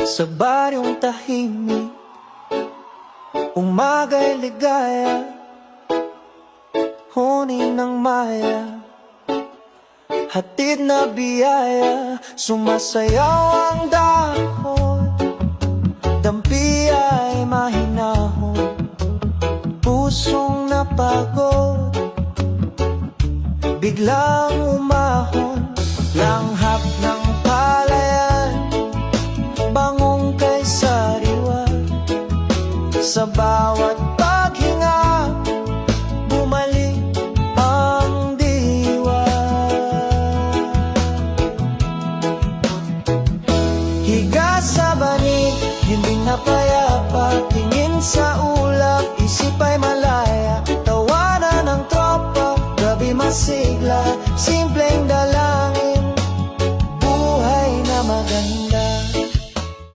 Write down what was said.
Sa baryong tahimik, umaga'y ligaya, huni ng maya, hatid na biyaya. Sumasayaw ang dahon, dampi ay mahinahon, pusong napagod, biglang umahon. Langhap ng palayan, bangong kay sariwa, sa bawat paghinga, bumalik ang diwa. Higa sa banig, hindi na payapa, tingin sa ulap, isip ay malaya, tawanan ng tropa, gabi masigla.